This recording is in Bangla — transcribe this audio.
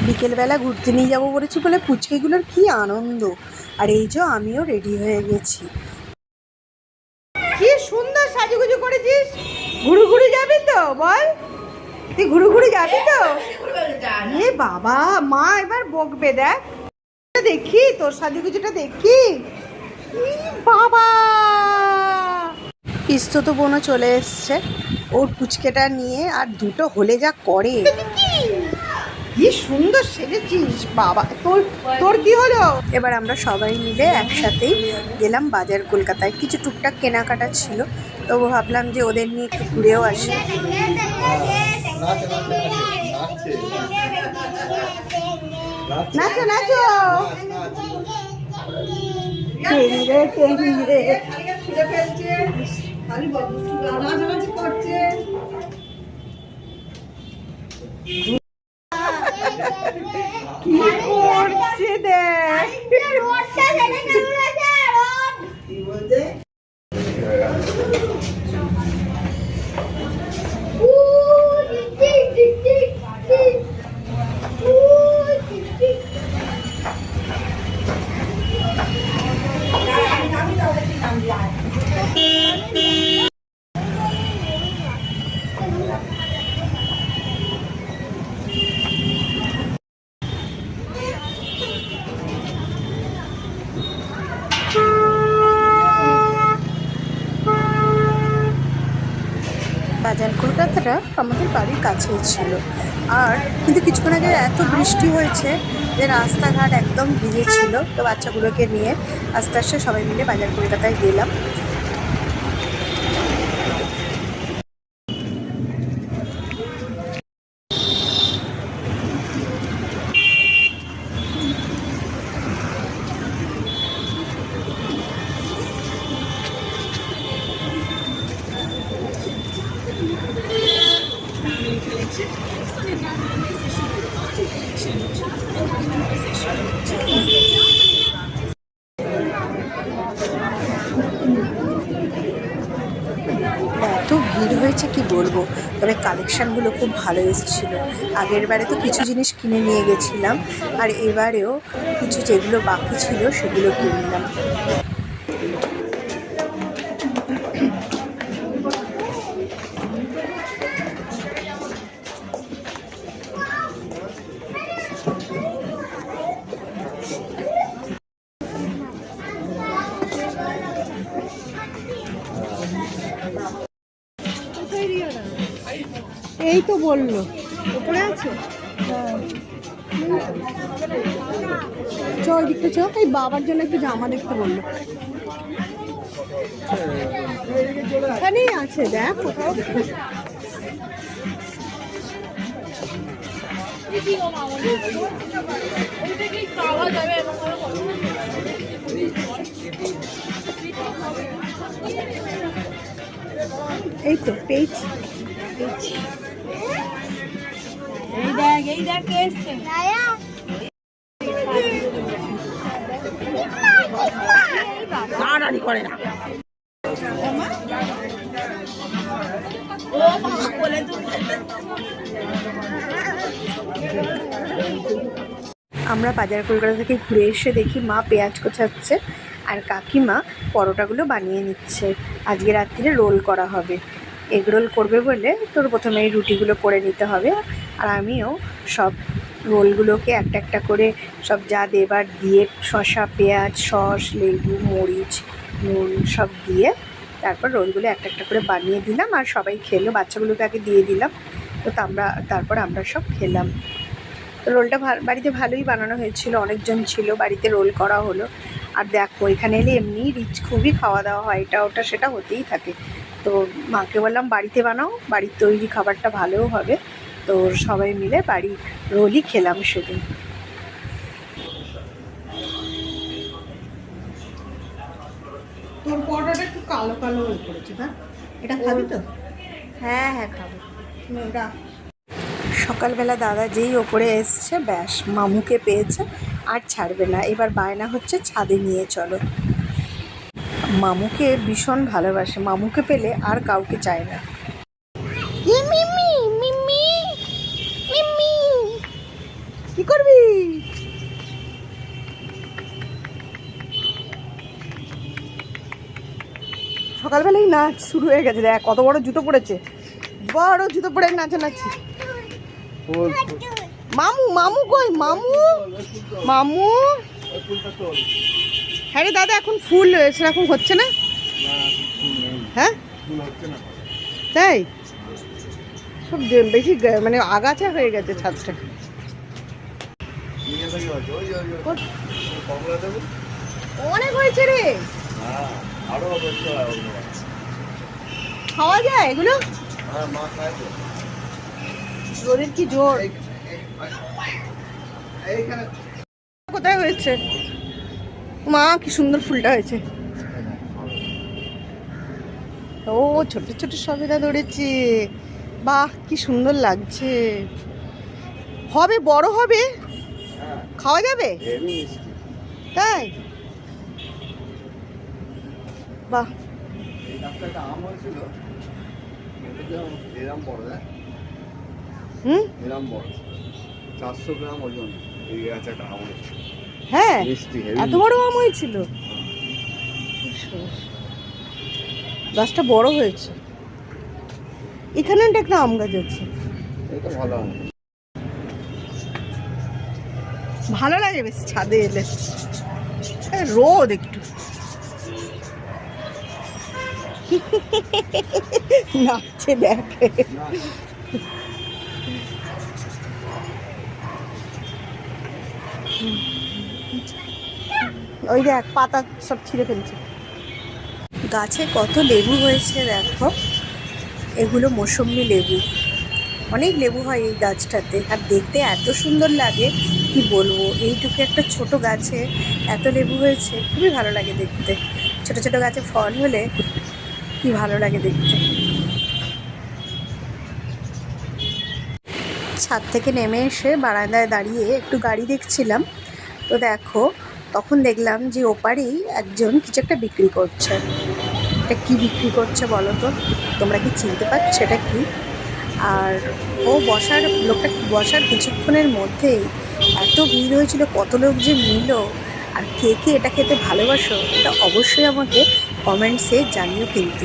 বিকেলবেলা ঘুরতে নিয়ে যাবো বলেছি বলে পুচকেগুলোর কি আনন্দ। আর এই যে আমিও রেডি হয়ে গেছি। কি সুন্দর সাজুগুজু করেছিস। ঘুরু ঘুরু যাবি তো বল, তুই ঘুরু ঘুরু যাবি তো? এ বাবা, মা এবার বকবে। দেখ দেখি তোর সাজুগুজুটা দেখি। বাবা, ইস্তো তো বোনও চলে এসছে ওর পুচকেটা নিয়ে, আর দুটো হলে যা করে। কি সুন্দর সেজেছিস বাবা। তোর কি হলো? এবার আমরা সবাই মিলে একসাথেই গেলাম বাজার কলকাতায়। কিছু টুকটাক কেনাকাটা ছিল, তো ভাবলাম যে ওদের নিয়ে একটু ঘুরেও আসি। নাচো নাচো। কি করছে দেখ। বাজার কলকাতাটা আমাদের বাড়ির কাছেই ছিল, আর কিন্তু কিছুক্ষণ আগে এত বৃষ্টি হয়েছে যে রাস্তাঘাট একদম ভিজে ছিল। তো বাচ্চাগুলোকে নিয়ে আস্তে আস্তে সবাই মিলে বাজার কলকাতায় গেলাম। এত ভিড় হয়েছে কি বলবো, তবে কালেকশানগুলো খুব ভালো এসেছিলো। আগের বারে তো কিছু জিনিস কিনে নিয়ে গেছিলাম, আর এবারেও কিছু যেগুলো বাকি ছিল সেগুলো কিনলাম। এই তো বললো উপরে আছে। চ ওই দিকটা চ, এই বাবার জন্য একটু জামা দেখতে বললো। এখানেই আছে, দেখ কোথাও। এই তো পেয়েছি। এই দেখ এসছে। করে না। আমরা বাজার কলকাতা থেকে ঘুরে এসে দেখি মা পেঁয়াজ কোচাচ্ছে আর কাকিমা পরোটাগুলো বানিয়ে নিচ্ছে। আজকে রাত্রিরে রোল করা হবে, এগ রোল করবে বলে তোর প্রথমে এই রুটিগুলো করে নিতে হবে। আর আমিও সব রোলগুলোকে একটা একটা করে সব যা দেবার দিয়ে শসা, পেঁয়াজ, সস, লেবু, মরিচ, নুন সব দিয়ে তারপর রোলগুলো একটা একটা করে বানিয়ে দিলাম। আর সবাই খেলো, বাচ্চাগুলোকে আগে দিয়ে দিলাম। তো তারপর আমরা সব খেলাম। রোলটা বাড়িতে ভালোই বানানো হয়েছিল, অনেকজন ছিল, বাড়িতে রোল করা হলো। আর দেখো এখানে এলে এমনি রিচ খুবই খাওয়া দাওয়া হয়, এটা ওটা সেটা হতেই থাকে। তো মাকে বললাম বাড়িতে বানাও, বাড়ির তৈরি খাবারটা ভালোও হবে। তো সবাই মিলে বাড়ির রোলই খেলাম সেদিন। তোর পরোটাটা একটু কালো কালো হয়ে পড়েছে না, এটা খাবি তো? হ্যাঁ হ্যাঁ খাবো। সকালবেলা দাদা যেই ওপরে এসছে ব্যাস মামুকে পেয়েছে আর ছাড়বে না। এবার বায়না হচ্ছে ছাদে নিয়ে চলো। মামুকে ভীষণ ভালোবাসে, মামুকে পেলে আর কাউকে চায় না। কি করবি? সকালবেলায় নাচ শুরু হয়ে গেছে, দেখ কত বড় জুতো পড়েছে, বড় জুতো পরে নাচানাচি। মামু মামু কই মামু? মামু হ্যাঁ রে দাদা, এখন ফুল সেরকম হচ্ছে না। হ্যাঁ তাই সব বেশি মানে আগাছা হয়ে গেছে ছাদটা। অনেক হয়েছে রে, খাওয়া যায় এগুলো? রোদের কি জোর। কোথায় হয়েছে মা? কি সুন্দর ফুলটা হয়েছে। ও ছোট ছোট সবেদা ধরেছে, বাহ কি সুন্দর লাগছে। হবে বড় হবে, খাওয়া যাবে তাই? বাহ হুম 400 গ্রাম ওজন। হ্যাঁ এত বড় আম হয়েছিল, গাছটা বড় হয়েছে। এখানে একটা আম গাছ আছে, ভালো লাগে বেশ ছাদে এলে, রোদ একটু। নাচছে দেখ, ওই দেখ পাতা সব ছিঁড়ে ফেলছে। গাছে কত লেবু হয়েছে দেখো, এগুলো মৌসুম্বি লেবু। অনেক লেবু হয় এই গাছটাতে, আর দেখতে এত সুন্দর লাগে কি বলবো। এইটুকু একটা ছোট গাছে এত লেবু হয়েছে, খুবই ভালো লাগে দেখতে। ছোট ছোট গাছে ফল হলে কি ভালো লাগে দেখতে। ছাদ থেকে নেমে এসে বারান্দায় দাঁড়িয়ে একটু গাড়ি দেখছিলাম, তো দেখো তখন দেখলাম যে ওপারেই একজন কিছু একটা বিক্রি করছে। এটা কি বিক্রি করছে বলো তো, তোমরা কি চিনতে পারছো এটা কি? আর লোকটা বসার কিছুক্ষণের মধ্যেই এত ভিড় হয়েছিল, কত লোক যে নিল। আর কে কে এটা খেতে ভালোবাসো, এটা অবশ্যই আমাকে কমেন্টসে জানিও কিন্তু।